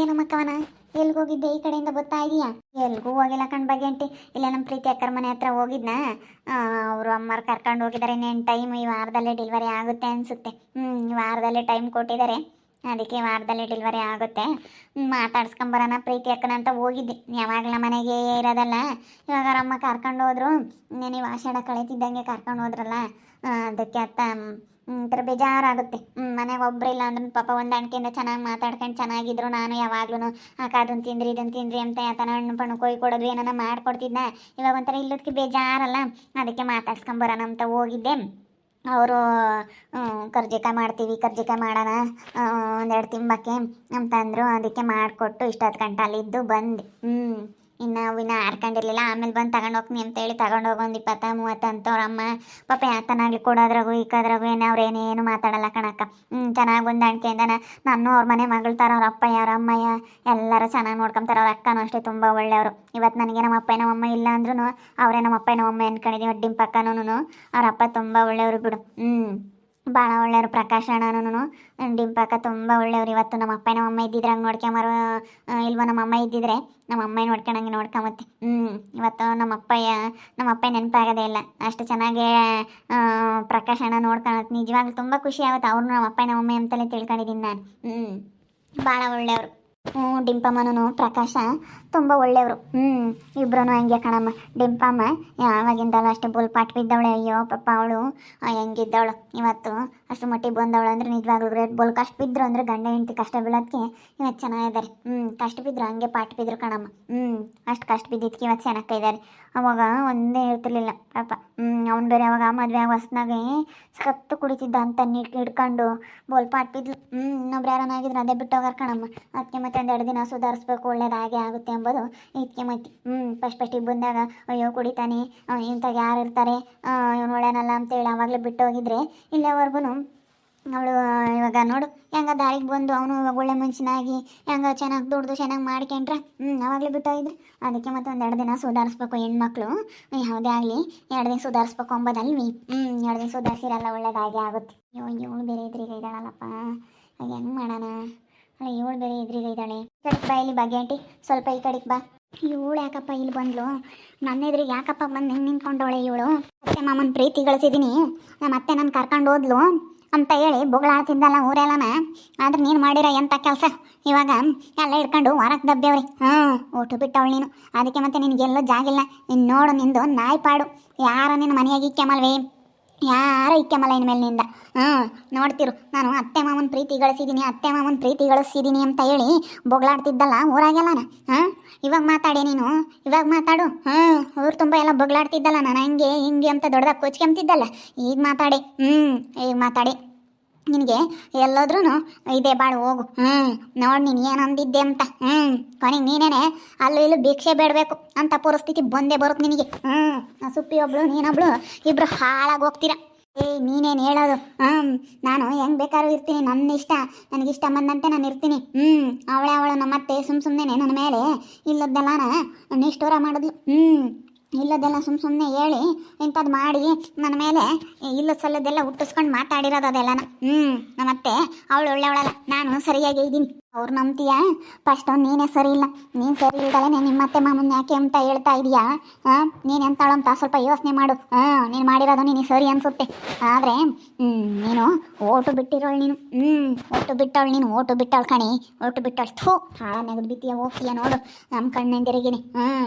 ಏನು ಮಕ್ಕವನ ಎಲ್ಗೆ ಹೋಗಿದ್ದೆ? ಈ ಕಡೆಯಿಂದ ಬರ್ತಾ ಇದೀಯಾ? ಎಲ್ಗೂ ಹೋಗಿಲ್ಲ ಕಣ್ ಬಗೆಂಟಿ. ಇಲ್ಲ ನಮ್ಮ ಪ್ರೀತಿ ಅಕ್ಕರ ಮನೆ ಹತ್ರ ಹೋಗಿದ್ನ. ಅವರು ಅಮ್ಮರು ಕರ್ಕೊಂಡು ಹೋಗಿದ್ದಾರೆ. ಇನ್ನೇನು ಟೈಮ್ ಈ ವಾರದಲ್ಲೇ ಡೆಲಿವರಿ ಆಗುತ್ತೆ ಅನಿಸುತ್ತೆ. ಈ ವಾರದಲ್ಲೇ ಟೈಮ್ ಕೊಟ್ಟಿದ್ದಾರೆ. ಅದಕ್ಕೆ ವಾರದಲ್ಲೇ ಡೆಲಿವರಿ ಆಗುತ್ತೆ. ಮಾತಾಡ್ಸ್ಕೊಂಬರೋಣ ಪ್ರೀತಿ ಅಕ್ಕನ ಅಂತ ಹೋಗಿದ್ದೆ. ಯಾವಾಗಲ ಮನೆಗೆ ಇರೋದಲ್ಲ, ಇವಾಗ ಅವ್ರಮ್ಮ ಕರ್ಕೊಂಡು ಹೋದ್ರು. ನೀವು ಆಷಾಢ ಕಳೀತಿದ್ದಂಗೆ ಕರ್ಕೊಂಡು ಹೋದ್ರಲ್ಲ, ಅದಕ್ಕೆ ಅತ್ತ ಒಂಥರ ಬೇಜಾರಾಗುತ್ತೆ. ಮನೆಗೆ ಒಬ್ಬರಿಲ್ಲ ಅಂದ್ರೆ ಪಾಪ ಹೊಂದಾಣಿಕೆಯಿಂದ ಚೆನ್ನಾಗಿ ಮಾತಾಡ್ಕೊಂಡು ಚೆನ್ನಾಗಿದ್ರು. ನಾನು ಯಾವಾಗ್ಲೂ ಅಕ್ಕ ಅದನ್ನು ತಿಂದ್ರಿ ಇದನ್ನು ತಿಂದ್ರಿ ಅಂತ ಯಾತನ ಹಣ್ಣು ಪಣ್ಣು ಕೊಯ್ ಕೊಡೋದು ಏನಾನ ಮಾಡ್ಕೊಡ್ತಿದ್ನ. ಇವಾಗ ಒಂಥರ ಇಲ್ಲದಕ್ಕೆ ಬೇಜಾರಲ್ಲ, ಅದಕ್ಕೆ ಮಾತಾಡ್ಸ್ಕೊಂಬರೋಣ ಅಂತ ಹೋಗಿದ್ದೆ. ಅವರು ಕರ್ಜಿಕಾಯಿ ಮಾಡ್ತೀವಿ, ಕರ್ಜಿಕಾಯಿ ಮಾಡೋಣ ಒಂದೆರಡು ತಿಂಬಕ್ಕೆ ಅಂತಂದರು. ಅದಕ್ಕೆ ಮಾಡಿಕೊಟ್ಟು ಇಷ್ಟೊತ್ತು ಗಂಟೆ ಅಲ್ಲಿದ್ದು ಬಂದೆ. ಇನ್ನು 6 ಕಂಡಿರಲಿಲ್ಲ. ಆಮೇಲೆ ಬಂದು ತಗೊಂಡು ಹೋಗ್ತೀನಿ ಅಂತೇಳಿ ತಗೊಂಡೋಗಿ ಒಂದು 20-30 ಅಂತ ಅವ್ರಮ್ಮ ಪಾಪ ಯಾತನಾಗ್ಲಿ ಕೊಡೋದ್ರಾಗು ಈಕೋದ್ರಾಗು ಅವ್ರೇನೇನು ಮಾತಾಡಲ್ಲ ಕಣಕ್ಕ. ಚೆನ್ನಾಗಿ ಹೊಂದಾಣಿಕೆಯಿಂದ ನಾನು ಅವ್ರ ಮನೆ ಮಗಳು ಥರ ಅವ್ರ ಅಪ್ಪಯ್ಯ ಅವ್ರ ಅಮ್ಮಯ್ಯ ಎಲ್ಲರೂ ಚೆನ್ನಾಗಿ ನೋಡ್ಕೊತಾರೆ. ಅವ್ರ ಅಕ್ಕನೂ ಅಷ್ಟೇ ತುಂಬ ಒಳ್ಳೆಯವರು. ಇವತ್ತು ನನಗೆ ನಮ್ಮ ಅಪ್ಪ ನಮ್ಮ ಅಮ್ಮ ಇಲ್ಲ ಅಂದ್ರೂ ಅವರೇ ನಮ್ಮ ಅಪ್ಪ ನಮ್ಮ ಅಮ್ಮ ಅನ್ಕೊಂಡಿದ್ದೀವಿ. ಡಿಂಪಕ್ಕನೂ ಅವ್ರ ಅಪ್ಪ ತುಂಬ ಒಳ್ಳೆಯವರು ಬಿಡು. ಭಾಳ ಒಳ್ಳೆಯವರು. ಪ್ರಕಾಶ್ ಅಣ್ಣನೂ ಡಿಂಪಕ್ಕ ತುಂಬ ಒಳ್ಳೆಯವ್ರು. ಇವತ್ತು ನಮ್ಮ ಅಪ್ಪ ನಮ್ಮ ಅಮ್ಮ ಇದ್ದಿದ್ರೆ ಹಂಗೆ ನೋಡ್ಕೊಂಬರೋ ಇಲ್ವೋ, ನಮ್ಮ ಅಮ್ಮ ಇದ್ದಿದ್ರೆ ನಮ್ಮ ಅಮ್ಮ ನೋಡ್ಕೊಂಡಂಗೆ ನೋಡ್ಕೊಂಬತ್ತೆ. ಇವತ್ತು ನಮ್ಮ ಅಪ್ಪ ನೆನಪಾಗೋದೇ ಇಲ್ಲ. ಅಷ್ಟು ಚೆನ್ನಾಗಿ ಪ್ರಕಾಶ್ ಅಣ್ಣ ನೋಡ್ಕೊಳತ್ತೆ. ನಿಜವಾಗ್ಲೂ ತುಂಬ ಖುಷಿ ಆಗುತ್ತೆ. ಅವ್ರನ್ನೂ ನಮ್ಮ ಅಪ್ಪ ನಮ್ಮ ಅಮ್ಮ ಅಂತಲೇ ತಿಳ್ಕೊಂಡಿದ್ದೀನಿ ನಾನು. ಭಾಳ ಒಳ್ಳೆಯವರು. ಡಿಂಪಮ್ಮನೂ ಪ್ರಕಾಶ ತುಂಬ ಒಳ್ಳೆಯವರು. ಇಬ್ಬರೂ ಹಂಗೆ ಕಣಮ್ಮ. ಡಿಂಪಮ್ಮ ಯಾವಾಗಿಂದಲೂ ಅಷ್ಟೇ ಪಾಟ್ ಬಿದ್ದವಳೆ. ಅಯ್ಯೋ ಪಾಪ ಅವಳು ಹೆಂಗಿದ್ದವಳು. ಇವತ್ತು ಅಷ್ಟು ಮಟ್ಟಿಗೆ ಬಂದವಳು ಅಂದರೆ ನಿಜವಾಗ್ಲೂ ಗ್ರೇಟ್. ಕಷ್ಟ ಬಿದ್ದರು ಅಂದರೆ ಗಂಡ ಹೆಂಡತಿ ಕಷ್ಟ ಬೀಳೋದಕ್ಕೆ ಇವತ್ತು ಚೆನ್ನಾಗಿದ್ದಾರೆ. ಕಷ್ಟ ಬಿದ್ದರು ಹಂಗೆ ಪಾಟ್ ಬಿದ್ದರು ಕಣಮ್ಮ. ಅಷ್ಟು ಕಷ್ಟ ಬಿದ್ದಿದ್ದಕ್ಕೆ ಇವತ್ತು ಚೆನ್ನಾಗಿದ್ದಾರೆ. ಅವಾಗ ಒಂದೇ ಹೇಳ್ತಿರ್ಲಿಲ್ಲ ಪಾಪ. ಅವ್ನು ಬೇರೆ ಅವಾಗ ಮದುವೆ ಆಗ ಹೊಸ್ನಾಗೆ ಸತ್ತು ಕುಡಿತಿದ್ದ ಅಂತ ಹಿಡ್ಕೊಂಡು ಪಾಟ್ ಬಿದ್ಲು. ಇನ್ನೊಬ್ರು ಯಾರನ್ನಾಗಿದ್ರು ಅದೇ ಬಿಟ್ಟು ಹೋಗಾರ ಕಣಮ್ಮ. ಅದಕ್ಕೆ ಮತ್ತೆ 1-2 ದಿನ ಸುಧಾರಿಸ್ಬೇಕು, ಒಳ್ಳೇದಾಗೆ ಆಗುತ್ತೆ ಎಂಬುದು ಇದಕ್ಕೆ ಮತ್ತೆ. ಫಸ್ಟಿಗೆ ಬಂದಾಗ ಅಯ್ಯೋ ಕುಡಿತಾನೆ, ಇಂಥಾಗ ಯಾರು ಇರ್ತಾರೆ, ಇವನು ಒಳ್ಳೆನಲ್ಲ ಅಂತೇಳಿ ಆವಾಗಲೇ ಬಿಟ್ಟು ಹೋಗಿದ್ರೆ ಇಲ್ಲಿವರೆಗೂ ಅವಳು ಇವಾಗ ನೋಡು ಹೆಂಗ ದಾರಿಗೆ ಬಂದು ಅವನು ಇವಾಗ ಒಳ್ಳೆ ಮನುಷ್ಯನಾಗಿ ಹೆಂಗ ಚೆನ್ನಾಗಿ ದುಡ್ದು ಚೆನ್ನಾಗಿ ಮಾಡ್ಕೊಂಡ್ರೆ ಆವಾಗಲೇ ಬಿಟ್ಟೋಗಿದ್ರೆ. ಅದಕ್ಕೆ ಮತ್ತೆ 1-2 ದಿನ ಸುಧಾರಿಸ್ಬೇಕು ಹೆಣ್ಮಕ್ಳು. ಯಾವುದೇ ಆಗಲಿ 2 ದಿನ ಸುಧಾರಿಸ್ಬೇಕು ಅಂಬೋದಲ್ವಿ. 2 ದಿನ ಸುಧಾರಿಸಿರಲ್ಲ, ಒಳ್ಳೇದಾಗೆ ಆಗುತ್ತೆ. ಅಯ್ಯೋ ಇವಳು ಬೇರೆ ಎದುರಿಗೆ ಇದ್ದಾಳಲ್ಲಪ್ಪ, ಹೆಂಗೆ ಮಾಡೋಣ? ಅಲ್ಲ ಇವಳು ಬೇರೆ ಎದುರಿಗೆ ಇದ್ದಾಳೆ. ಕಡೆಗೆ ಬಾ ಇಲ್ಲಿ ಬಗೆಂಟಿ, ಸ್ವಲ್ಪ ಈ ಕಡೆಗೆ ಬಾ. ಇವಳು ಯಾಕಪ್ಪ ಇಲ್ಲಿ ಬಂದ್ಲು? ನನ್ನ ಎದುರಿಗೆ ಯಾಕಪ್ಪ ಬಂದು ಹೆಂಗೆ ನಿಂತ್ಕೊಂಡವಳೆ ಇವಳು? ಅತ್ತೆ ಮಾಮನ ಪ್ರೀತಿ ಗಳಿಸಿದ್ದೀನಿ, ನಮ್ಮ ಅತ್ತೆ ನನ್ನ ಕರ್ಕೊಂಡು ಹೋದ್ಲು ಅಂತ ಹೇಳಿ ಬೊಗಳಾಡ್ತಿದ್ದಲ್ಲ ಊರೆಲ್ಲನ. ಆದ್ರೆ ನೀನು ಮಾಡಿರೋ ಎಂಥ ಕೆಲಸ? ಇವಾಗ ಎಲ್ಲ ಹಿಡ್ಕೊಂಡು ಹೊರಕ್ಕೆ ದಬ್ಬೇವ್ರಿ. ಊಟ ಬಿಟ್ಟವಳು ನೀನು. ಅದಕ್ಕೆ ಮತ್ತೆ ನಿನಗೆಲ್ಲೋ ಜಾಗಿಲ್ಲ. ನೀನು ನೋಡು, ನಿಂದು ನಾಯಿ ಪಾಡು. ಯಾರೋ ನಿನ್ನ ಮನೆಯಾಗಿ ಇಕ್ಕೆಮಲ್ವೇ? ಯಾರೋ ಇಕ್ಕೆಮಲ್ಲ ಇನ್ಮೇಲೆ ನಿಂದ. ನೋಡ್ತಿರು, ನಾನು ಅತ್ತೆ ಮಾಮನ ಪ್ರೀತಿ ಗಳಿಸಿದ್ದೀನಿ, ಅತ್ತೆ ಮಾಮನ ಪ್ರೀತಿ ಗಳಿಸಿದ್ದೀನಿ ಅಂತ ಹೇಳಿ ಬೊಗಳಾಡ್ತಿದ್ದಲ್ಲ ಊರಾಗೆಲ್ಲನ. ಇವಾಗ ಮಾತಾಡೆ ನೀನು, ಇವಾಗ ಮಾತಾಡು. ಊರು ತುಂಬ ಎಲ್ಲ ಬೊಗಳಾಡ್ತಿದ್ದಲ್ಲ, ನಾನು ಹಂಗೆ ಹಿಂಗೆ ಅಂತ ದೊಡ್ಡದಾಗ ಕೊಚ್ಕೊಂತಿದ್ದಲ್ಲ. ಈಗ ಮಾತಾಡಿ. ಈಗ ಮಾತಾಡಿ. ನಿನಗೆ ಎಲ್ಲೋದ್ರೂ ಇದೇ ಬಾಳು ಹೋಗು. ನೋಡಿ ನೀನು ಏನು ಅಂದಿದ್ದೆ ಅಂತ. ಕೊನೆಗೆ ನೀನೇನೆ ಅಲ್ಲೂ ಇಲ್ಲೂ ಭಿಕ್ಷೆ ಬೇಡಬೇಕು ಅಂತ ಪರಿಸ್ಥಿತಿ ಬಂದೇ ಬರುತ್ತೆ ನಿನಗೆ. ಸುಪ್ಪಿ ಒಬ್ಳು ನೀನೊಬ್ಳು ಇಬ್ರು ಹಾಳಾಗಿ ಹೋಗ್ತೀರ. ನೀನೇನು ಹೇಳೋದು? ನಾನು ಹೆಂಗೆ ಬೇಕಾದ್ರೂ ಇರ್ತೀನಿ, ನನ್ನ ಇಷ್ಟ, ನನಗಿಷ್ಟ ಬಂದಂತೆ ನಾನು ಇರ್ತೀನಿ. ಅವಳು ನಮ್ಮತ್ತೆ ಸುಮ್ಮನೆ ನನ್ನ ಮೇಲೆ ಇಲ್ಲದ್ದೆಲ್ಲನ ನಿಷ್ಠೂರ ಮಾಡಿದ್ಲು. ಇಲ್ಲದೆಲ್ಲ ಸುಮ್ಮನೆ ಹೇಳಿ ಇಂಥದ್ದು ಮಾಡಿ ನನ್ನ ಮೇಲೆ ಇಲ್ಲ ಸಲ್ಲದೆಲ್ಲ ಹುಟ್ಟಿಸ್ಕೊಂಡು ಮಾತಾಡಿರೋದು ಅದೆಲ್ಲನ. ನಮ್ಮತ್ತೆ ಅವಳು ಒಳ್ಳೆಯವಳಲ್ಲ, ನಾನು ಸರಿಯಾಗಿ ಇದ್ದೀನಿ. ಅವ್ರು ನಂಬ್ತೀಯ? ಫಸ್ಟ್ ನೀನೇ ಸರಿ ಇಲ್ಲ. ನೀನು ಸರಿ ಇಲ್ದಲೇ ನಿಮ್ಮತ್ತೆ ಮಾಮನ ಯಾಕೆ ಅಂತ ಹೇಳ್ತಾ ಇದೀಯಾ? ನೀನು ಎಂತಾಳು ಅಂತ ಸ್ವಲ್ಪ ಯೋಚನೆ ಮಾಡು. ನೀನು ಮಾಡಿರೋದು ನಿನಗೆ ಸರಿ ಅನಿಸುತ್ತೆ, ಆದರೆ ನೀನು ಓಟು ಬಿಟ್ಟಿರೋಳು. ನೀನು ಓಟು ಬಿಟ್ಟವಳು ಕಣಿ, ಓಟು ಬಿಟ್ಟವಳು. ಥೂ, ಹಾಳ ನೆಗದು ಬಿತ್ತೀಯ ಹೋಗ್ತೀಯ ನೋಡು ನಮ್ಮ ಕಣ್ಣೆಂದಿರಿಗೇನೆ.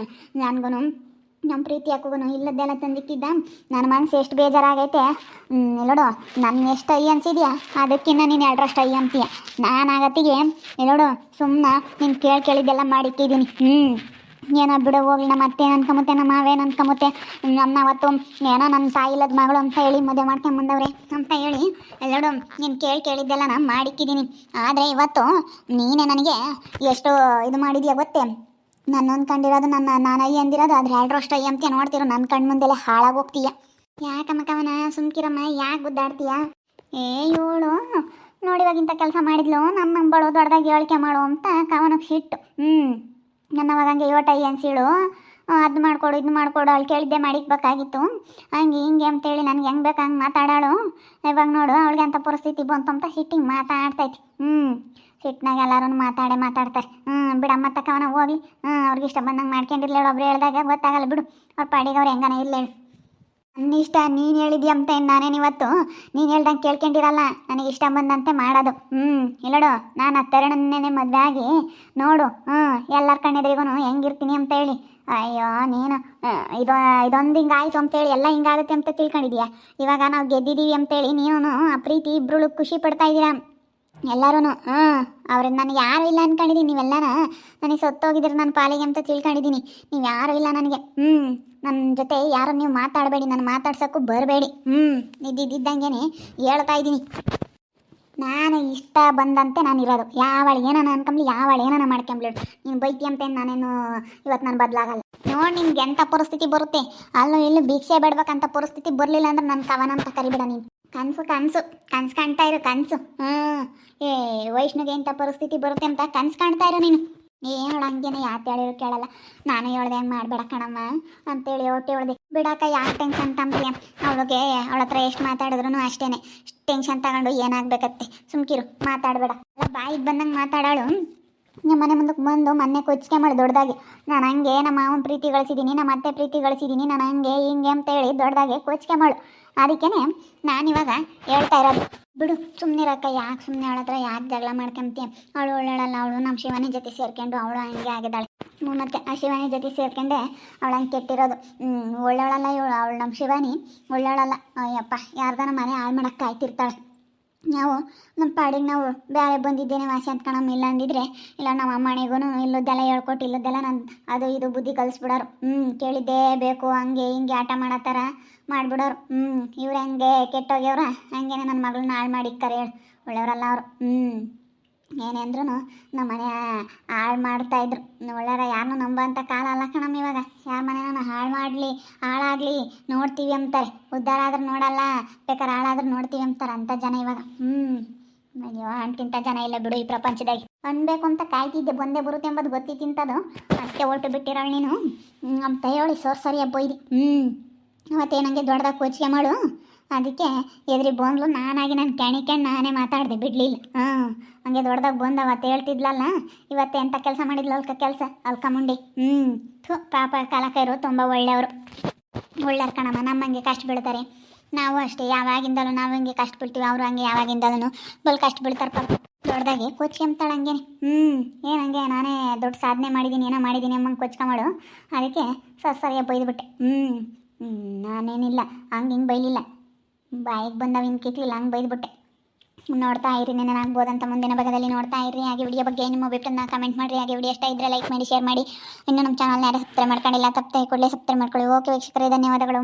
ನನಗೂ ನಮ್ಮ ಪ್ರೀತಿ ಹಾಕೋನು ಇಲ್ಲದ್ದೆಲ್ಲ ತಂದಿಕ್ಕಿದ್ದ. ನನ್ನ ಮನಸ್ಸು ಎಷ್ಟು ಬೇಜಾರಾಗೈತೆ ನೋಡು. ನನ್ನ ಎಷ್ಟು ಅಯ್ಯ ಅನ್ಸಿದ್ಯಾ, ಅದಕ್ಕಿನ್ನ ನೀನು 2ರಷ್ಟು ಅಯ್ಯ ಅಂತೀಯ. ನಾನು ಆಗತ್ತಿಗೆ ನೋಡು ಸುಮ್ಮನೆ ನೀನು ಕೇಳಿದ್ದೆಲ್ಲ ಮಾಡಿಕ್ಕಿದ್ದೀನಿ. ಏನೋ ಬಿಡು ಹೋಗ್ಲಿ. ನಮ್ಮ ಅತ್ತೆ ಅನ್ಕೊಂಬತ್ತೆ, ನಮ್ಮ ಮಾವೇನು ಅನ್ಕೊಂಬತ್ತೆ, ನಮ್ಮ ಅವತ್ತು ಏನೋ ನನ್ನ ತಾಯಿ ಇಲ್ಲದ ಮಗಳು ಅಂತ ಹೇಳಿ ಮದುವೆ ಮಾಡ್ಕೊಂಬಂದವ್ರೆ ಅಂತ ಹೇಳಿ ಎಲ್ಲೋಡು ನೀನು ಕೇಳಿದ್ದೆಲ್ಲ ನಾನು ಮಾಡಿಕ್ಕಿದ್ದೀನಿ. ಆದರೆ ಇವತ್ತು ನೀನೇ ನನಗೆ ಎಷ್ಟು ಇದು ಮಾಡಿದ್ಯಾ ಗೊತ್ತೇ? ನಾನು ಅಂದ್ಕೊಂಡಿರೋದು ನಾನು ಅಯ್ಯ ಅಂದಿರೋದು, ಆದರೆ 2ರಷ್ಟು ಅಯ್ಯ ಅಂತೀಯ. ನೋಡ್ತಿರೋ ನನ್ನ ಕಣ್ಣು ಮುಂದೆಲ್ಲ ಹಾಳಾಗೋಗ್ತೀಯ. ಯಾಕಮ್ಮ ಕವನ ಸುಮ್ಕಿರಮ್ಮ, ಯಾಕೆ ಗುದ್ದಾಡ್ತೀಯ? ಇವಳು ನೋಡಿವಾಗಿಂಥ ಕೆಲಸ ಮಾಡಿದ್ಲು, ನಮ್ಮ ಬಳು ದೊಡ್ಡದಾಗಿ ಹೇಳಿಕೆ ಮಾಡು ಅಂತ ಕವನಕ್ಕೆ ಸಿಟ್ಟು. ನನ್ನವಾಗ ಹಂಗೆ ಅಯ್ಯ ಅನ್ಸಿಳು. ಅದು ಮಾಡಿಕೊಡು ಇದು ಮಾಡಿಕೊಡು, ಅವಳು ಕೇಳಿದ್ದೆ ಮಾಡಿಕ್ಬೇಕಾಗಿತ್ತು. ಹಂಗೆ ಹಿಂಗೆ ಅಂತೇಳಿ ನನಗೆ ಹೆಂಗೆ ಬೇಕು ಹಂಗೆ ಮಾತಾಡೋಳು. ಇವಾಗ ನೋಡು ಅವಳಿಗೆ ಅಂಥ ಪರಿಸ್ಥಿತಿ ಬಂತು ಅಂತ ಸಿಟ್ಟಿಂಗ್ ಮಾತಾಡ್ತೈತಿ. ಸಿಟ್ನಾಗ ಎಲ್ಲರೂ ಮಾತಾಡ್ತಾರೆ. ಬಿಡಮ್ಮ ತಕ್ಕವನ ಹೋಗ್ಲಿ. ಅವ್ರಿಗೆ ಇಷ್ಟ ಬಂದಂಗೆ ಮಾಡ್ಕೊಂಡಿರ್ಲಿ ಒಬ್ರು ಹೇಳ್ದಾಗ ಗೊತ್ತಾಗಲ್ಲ ಬಿಡು. ಅವ್ರ ಪಾಡಿಗೆ ಅವ್ರು ಹೆಂಗನ ಇರ್ಲಿ. ನನ್ನ ಇಷ್ಟ ನೀನು ಹೇಳಿದ್ಯ ಅಂತ ನಾನೇನು ಇವತ್ತು ನೀನು ಹೇಳ್ದಂಗೆ ಕೇಳ್ಕೊಂಡಿರಲ್ಲ. ನನಗೆ ಇಷ್ಟ ಬಂದಂತೆ ಮಾಡೋದು. ಇಲ್ಲಡು, ನಾನು ಆ ತರುಣನ್ನೇ ಮದುವೆ ಆಗಿ ನೋಡು ಎಲ್ಲರ ಕಣ್ಣೆದ್ರಿಗೂ ಹೆಂಗಿರ್ತೀನಿ ಅಂತ ಹೇಳಿ. ಅಯ್ಯೋ ನೀನು ಇದೊಂದು ಹಿಂಗಾಯ್ತು ಅಂತೇಳಿ ಎಲ್ಲ ಹಿಂಗಾಗುತ್ತೆ ಅಂತ ತಿಳ್ಕೊಂಡಿದ್ಯಾ? ಇವಾಗ ನಾವು ಗೆದ್ದಿದ್ದೀವಿ ಅಂತೇಳಿ ನೀನು ಆ ಪ್ರೀತಿ ಇಬ್ಬರು ಖುಷಿ ಪಡ್ತಾ ಇದ್ದೀರಾ ಎಲ್ಲರೂ. ಅವ್ರಿಗೆ ನನಗೆ ಯಾರು ಇಲ್ಲ ಅನ್ಕೊಂಡಿದ್ದೀನಿ. ನೀವೆಲ್ಲನ ನನಗೆ ಸತ್ತೋಗಿದ್ದೀರಿ ನನ್ನ ಪಾಲಿಗೆ ಅಂತ ತಿಳ್ಕೊಂಡಿದ್ದೀನಿ. ನೀವು ಯಾರು ಇಲ್ಲ ನನಗೆ. ನನ್ನ ಜೊತೆ ಯಾರು ನೀವು ಮಾತಾಡಬೇಡಿ, ನಾನು ಮಾತಾಡ್ಸೋಕ್ಕೂ ಬರಬೇಡಿ. ಇದ್ದಿದ್ದಂಗೆ ಹೇಳ್ತಾ ಇದ್ದೀನಿ. ನಾನು ಇಷ್ಟ ಬಂದಂತೆ ನಾನು ಇರೋದು. ಯಾವಳು ಏನಾನ ಅನ್ಕೊಂಬ್ಲಿ, ಯಾವಳು ಏನಾನ ಮಾಡ್ಕೊಂಬ್ಲಿ. ನೀನು ಬೈತಿ ಅಂತ ನಾನೇನು ಇವತ್ತು ನಾನು ಬದಲಾಗಲ್ಲ. ನೋಡಿ, ನಿಮ್ಗೆ ಎಂಥ ಪರಿಸ್ಥಿತಿ ಬರುತ್ತೆ. ಅಲ್ಲೂ ಇಲ್ಲೂ ಭಿಕ್ಷೆ ಬೇಡ್ಬೇಕಂತ ಪರಿಸ್ಥಿತಿ ಬರಲಿಲ್ಲ ಅಂದ್ರೆ ನನ್ನ ಕವನ ಅಂತ ಕರಿಬೇಡ ನೀನು. ಕನಸು ಕಾಣ್ತಾ ಇರು ಕನಸು. ವೈಷ್ಣುಗೆ ಎಂಥ ಪರಿಸ್ಥಿತಿ ಬರುತ್ತೆ ಅಂತ ಕನಸು ಕಾಣ್ತಾ ಇರೋ ನೀನು. ಏನು ಹಂಗೇನೆ ಯಾಕೆ ಹೇಳಿದ್ರು ಕೇಳಲ್ಲ. ನಾನು ಹೇಳ್ದೆ ಹಂಗೆ ಮಾಡಬೇಡ ಕಣಮ್ಮ ಅಂತೇಳಿ ಹೊಟ್ಟೆ ಹೇಳ್ದೆ. ಬಿಡಾಕ ಯಾಕೆ ಟೆನ್ಷನ್ ತಂಬ್ಲಿ. ಅವಳಿಗೆ ಅವಳ ಹತ್ರ ಎಷ್ಟು ಮಾತಾಡಿದ್ರು ಅಷ್ಟೇ ಟೆನ್ಷನ್ ತಗೊಂಡು ಏನಾಗಬೇಕತ್ತೆ. ಸುಮ್ಕಿರು, ಮಾತಾಡಬೇಡ. ಬಾಯಿಗೆ ಬಂದಂಗೆ ಮಾತಾಡೋಳು. ನಮ್ಮ ಮನೆ ಮುಂದಕ್ಕೆ ಬಂದು ಮೊನ್ನೆ ಕೊಚ್ಚಿಗೆ ಮಾಡಿ ದೊಡ್ಡದಾಗಿ ನಾನು ಹಂಗೆ ನಮ್ಮ ಮಾವನ ಪ್ರೀತಿ ಗಳಿಸಿದ್ದೀನಿ, ನಮ್ಮ ಅತ್ತೆ ಪ್ರೀತಿ ಗಳಿಸಿದ್ದೀನಿ, ನಾನು ಹಂಗೆ ಹಿಂಗೆ ಅಂತೇಳಿ ದೊಡ್ಡದಾಗೆ ಕೊಚ್ಚಿಗೆ ಮಾಡು. ಅದಕ್ಕೇ ನಾನಿವಾಗ ಹೇಳ್ತಾ ಇರೋದು. ಬಿಡು, ಸುಮ್ಮನಿರಕ್ಕ. ಯಾಕೆ ಸುಮ್ಮನೆ ಅವಳ ಹತ್ರ ಯಾಕೆ ಜಗಳ ಮಾಡ್ಕೊಂತೀಯ? ಅವಳು ಒಳ್ಳೆಳಲ್ಲ. ಅವಳು ನಮ್ಮ ಶಿವಾನಿ ಜೊತೆ ಸೇರ್ಕೊಂಡು ಅವಳು ಹಂಗೆ ಆಗಿದ್ದಾಳೆ. ಮತ್ತು ಆ ಶಿವಾನಿ ಜೊತೆ ಸೇರ್ಕೊಂಡೆ ಅವಳು ಹಂಗೆ ಕೆಟ್ಟಿರೋದು. ಒಳ್ಳೆಳಲ್ಲ ಇವಳು. ಅವಳು ನಮ್ಮ ಶಿವಾನಿ ಒಳ್ಳೆಳಲ್ಲ. ಅಯ್ಯಪ್ಪ, ಯಾರ್ದಾನ ಮನೆ ಹಾಳು ಮಾಡೋಕ್ಕೆ ಕಾಯ್ತಿರ್ತಾಳೆ. ನಾವು ನಮ್ಮ ಪಾಡಿಗೆ ನಾವು ಬೇರೆ ಬಂದಿದ್ದೇನೆ ವಾಸಿ ಅಂದ್ಕೊಳಮ್ಮ. ಇಲ್ಲ ಅಂದಿದ್ರೆ ಇಲ್ಲ ನಮ್ಮ ಅಮ್ಮನಿಗೂ ಇಲ್ಲದ್ದೆಲ್ಲ ಹೇಳ್ಕೊಟ್ಟು ಇಲ್ಲದ್ದೆಲ್ಲ ನಾನು ಅದು ಇದು ಬುದ್ಧಿ ಕಲಿಸ್ಬಿಡೋರು. ಕೇಳಿದ್ದೇ ಬೇಕು ಹಂಗೆ ಹಿಂಗೆ ಆಟ ಮಾಡತ್ತಾರ ಮಾಡಿಬಿಡೋರು. ಇವ್ರು ಹೆಂಗೆ ಕೆಟ್ಟೋಗ್ಯವ್ರ ಹಂಗೇನೆ ನನ್ನ ಮಗಳನ್ನ ಹಾಳು ಮಾಡಿ ಕರೆ ಹೇಳು. ಒಳ್ಳೆಯವರಲ್ಲ ಅವರು. ಏನೇ ಅಂದ್ರೂ ನಮ್ಮ ಮನೆ ಹಾಳು ಮಾಡ್ತಾಯಿದ್ರು. ಒಳ್ಳೆಯರ ಯಾರನ್ನೂ ನಂಬೋಂಥ ಕಾಲ ಅಲ್ಲ ಕಣಮ್ಮ ಇವಾಗ. ಯಾರ ಮನೆನ ಹಾಳಾಗಲಿ ನೋಡ್ತೀವಿ ಅಂತಾರೆ. ಉದ್ಧಾರ ಆದ್ರೆ ನೋಡಲ್ಲ, ಬೇಕಾದ್ರೆ ಹಾಳಾದ್ರೆ ನೋಡ್ತೀವಿ ಅಂತಾರೆ ಅಂಥ ಜನ ಇವಾಗ. ಅಯ್ಯೋ, ಅಂತಿಂಥ ಜನ ಇಲ್ಲ ಬಿಡು ಈ ಪ್ರಪಂಚದಾಗ. ಅನ್ಬೇಕು ಅಂತ ಕಾಯ್ತಿದ್ದೆ, ಬಂದೇ ಬರುತ್ತೆ ಎಂಬುದು ಗೊತ್ತಿತ್ತಿಂಥದ್ದು. ಅದಕ್ಕೆ ಹೊರಟು ಬಿಟ್ಟಿರೋಳು ನೀನು ಅಂತ ಹೇಳಿ ಸರಿ ಹಬ್ಬೊಯ್ದು. ಅವತ್ತೇನಂಗೆ ದೊಡ್ಡದಾಗಿ ಕೋಚಿಗೆ ಮಾಡು. ಅದಕ್ಕೆ ಎದ್ರಿ ಬಂದ್ಲು. ನಾನಾಗಿ ನಾನು ಕೆಣಿಕೊಂಡು ನಾನೇ ಮಾತಾಡಿದೆ, ಬಿಡಲಿಲ್ಲ. ಹಂಗೆ ದೊಡ್ಡದಾಗಿ ಬಂದು ಅವತ್ತು ಹೇಳ್ತಿದ್ಲಲ್ಲ, ಇವತ್ತು ಎಂಥ ಕೆಲಸ ಮಾಡಿದ್ಲು ಕೆಲಸ ಅಲ್ಕಮುಂಡಿ. ಪಾಪ ಕಾಲಕೈರು ತುಂಬ ಒಳ್ಳೆಯವರು. ಒಳ್ಳೆಯವ್ರು ಕಣಮ್ಮ. ನಮ್ಮಂಗೆ ಕಷ್ಟ ಬೀಳ್ತಾರೆ. ನಾವು ಅಷ್ಟೇ, ಯಾವಾಗಿಂದಲೂ ನಾವು ಹಂಗೆ ಕಷ್ಟ ಬೀಳ್ತೀವಿ. ಅವರು ಹಂಗೆ ಯಾವಾಗಿಂದಲೂ ಬಲ್ ಕಷ್ಟ ಬೀಳ್ತಾರೆ ಪಾಪ. ದೊಡ್ಡದಾಗಿ ಕೊಚ್ಕೊಂತಾಳೆ ಹಂಗೇನೆ. ಏನಂಗೆ ನಾನೇ ದೊಡ್ಡ ಸಾಧನೆ ಮಾಡಿದ್ದೀನಿ, ಏನೋ ಮಾಡಿದ್ದೀನಿ ಅಮ್ಮಂಗೆ ಕೊಚ್ಕೊಂಬಾಳು. ಅದಕ್ಕೆ ಸರಿಯಾಗಿ ಬೈದ್ಬಿಟ್ಟೆ. ನಾನೇನಿಲ್ಲ ಹಂಗೆ ಹಿಂಗೆ ಬೈಲಿಲ್ಲ. ಬಾಯಿಗೆ ಬಂದವ ಇನ್ನು ಕಿಕ್ಲಿಲ್ಲ, ಹಂಗೆ ಬೈದ್ಬಿಟ್ಟೆ. ನೋಡ್ತಾ ಇರಿ, ನೆನನಾಗ್ಬೋದಂತ ಮುಂದಿನ ಭಾಗದಲ್ಲಿ ನೋಡ್ತಾ ಇರಿ. ಹಾಗೆ ವಿಡಿಯೋ ಬಗ್ಗೆ ನಿಮ್ಮ ಅಭಿಪ್ರಾಯನ ಕಮೆಂಟ್ ಮಾಡಿರಿ. ಹಾಗೆ ವಿಡಿಯೋ ಇಷ್ಟ ಇದ್ದರೆ ಲೈಕ್ ಮಾಡಿ, ಶೇರ್ ಮಾಡಿ. ಇನ್ನು ನಮ್ಮ ಚಾನಲ್ನ ಯಾರು ಸಬ್ಸ್ಕ್ರೈಬ್ ಮಾಡ್ಕೊಂಡಿಲ್ಲ ತಪ್ಪದೆ ಕೂಡಲೇ ಸಬ್ಸ್ಕ್ರೈಬ್ ಮಾಡ್ಕೊಳ್ಳಿ. ಓಕೆ ವೀಕ್ಷಕರೇ, ಧನ್ಯವಾದಗಳು.